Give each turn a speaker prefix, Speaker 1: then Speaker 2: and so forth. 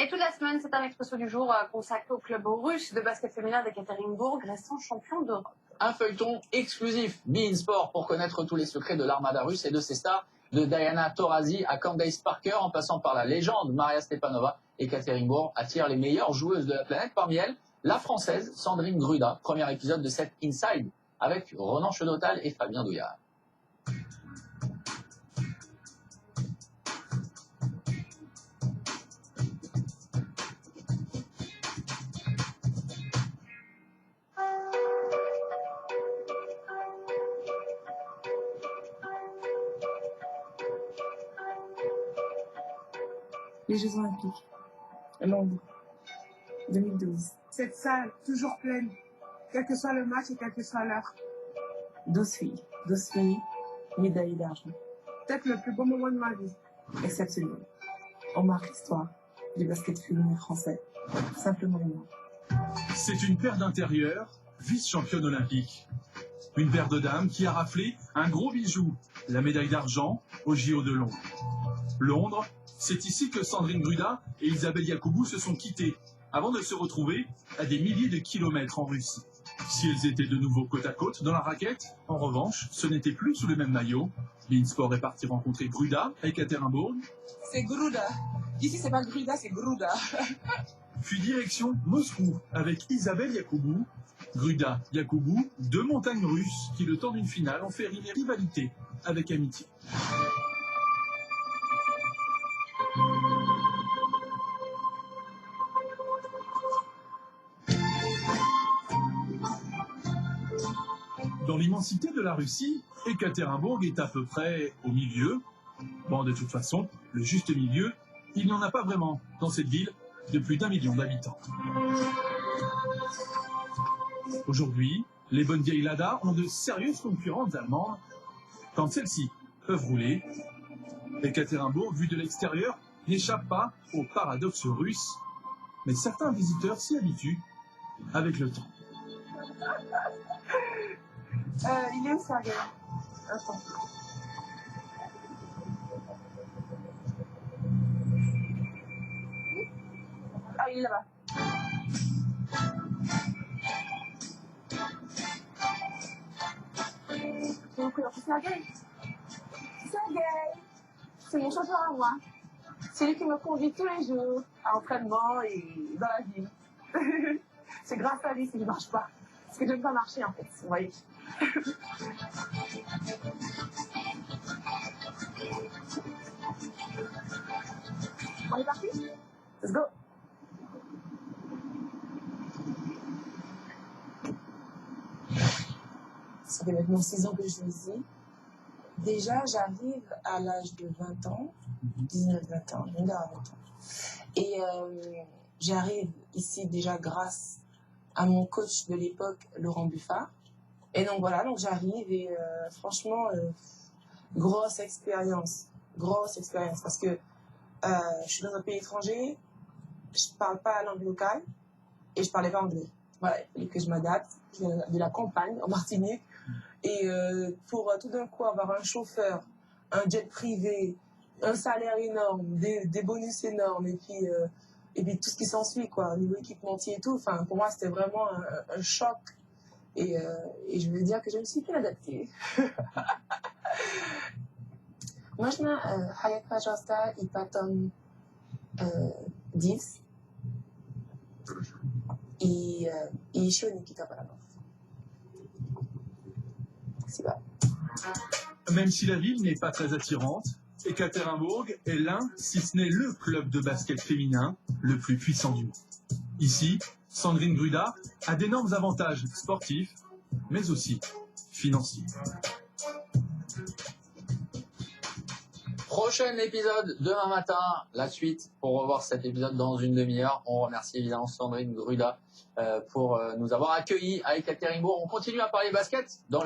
Speaker 1: Et toute la semaine, c'est un expresso du jour consacré au club russe de basket féminin d'Ekaterinbourg, récent champion d'Europe.
Speaker 2: Un feuilleton exclusif beIN Sport pour connaître tous les secrets de l'armada russe et de ses stars, de Diana Taurasi à Candace Parker en passant par la légende Maria Stepanova. Ekaterinbourg attire les meilleures joueuses de la planète. Parmi elles, la française Sandrine Gruda. Premier épisode de cette Inside avec Ronan Chedotal et Fabien Douillard.
Speaker 3: Les Jeux Olympiques, Londres, 2012.
Speaker 4: Cette salle, toujours pleine, quel que soit le match et quelle que soit l'heure.
Speaker 3: 12 filles, médaille d'argent.
Speaker 4: Peut-être le plus beau moment de ma vie.
Speaker 3: Exceptionnel. On marque l'histoire du basket féminin français. Simplement énorme.
Speaker 5: C'est une paire d'intérieur, vice-championne olympique. Une paire de dames qui a raflé un gros bijou, la médaille d'argent au JO de Londres. Londres, c'est ici que Sandrine Gruda et Isabelle Yacoubou se sont quittées, avant de se retrouver à des milliers de kilomètres en Russie. Si elles étaient de nouveau côte à côte dans la raquette, en revanche, ce n'était plus sous le même maillot. beIN Sport est parti rencontrer Gruda à Ekaterinbourg.
Speaker 6: C'est Gruda. Ici, c'est pas Gruda, c'est Gruda.
Speaker 5: Puis direction Moscou avec Isabelle Yacoubou. Gruda, Yacoubou, deux montagnes russes qui, le temps d'une finale, ont fait rimer rivalité avec amitié. Dans l'immensité de la Russie, Ekaterinbourg est à peu près au milieu. Bon, de toute façon, le juste milieu, il n'y en a pas vraiment dans cette ville de plus d'1 million d'habitants. Aujourd'hui, les bonnes vieilles Lada ont de sérieuses concurrentes allemandes. Quand celles-ci peuvent rouler, Ekaterinbourg, vu de l'extérieur, n'échappe pas au paradoxe russe. Mais certains visiteurs s'y habituent avec le temps.
Speaker 4: Il est où, Sergei? Attends. Ah, il est là-bas. Donc, c'est Sergei. Sergei, c'est mon chauffeur à moi. C'est lui qui me conduit tous les jours à l'entraînement et dans la ville. C'est grâce à lui si je ne marche pas. Parce que j'aime pas marcher, en fait, vous voyez. On est parti? Let's go!
Speaker 3: Ça fait maintenant 6 ans que je suis ici. Déjà, j'arrive à l'âge de 20 ans, 19-20 ans, je viens d'avoir 20 ans. Et j'arrive ici déjà grâce à mon coach de l'époque, Laurent Buffard. Et donc voilà, donc j'arrive et franchement, grosse expérience parce que je suis dans un pays étranger, je parle pas la langue locale et je parlais pas anglais. Voilà, il fallait que je m'adapte, je viens de la campagne en Martinique et pour tout d'un coup avoir un chauffeur, un jet privé, un salaire énorme, des bonus énormes et puis tout ce qui s'ensuit, quoi, au niveau équipementier et tout. Enfin, pour moi, c'était vraiment un choc. Et je veux dire que je me suis bien adaptée. Можно Hayat, пожалуйста, и потом 10. И еще Никита Baranov. Спасибо.
Speaker 5: Même si la ville n'est pas très attirante, Ekaterinbourg est l'un, si ce n'est le club de basket féminin le plus puissant du monde. Ici, Sandrine Gruda a d'énormes avantages sportifs, mais aussi financiers.
Speaker 2: Prochain épisode demain matin, la suite pour revoir cet épisode dans une demi-heure. On remercie évidemment Sandrine Gruda pour nous avoir accueillis à Ekaterinbourg. On continue à parler basket dans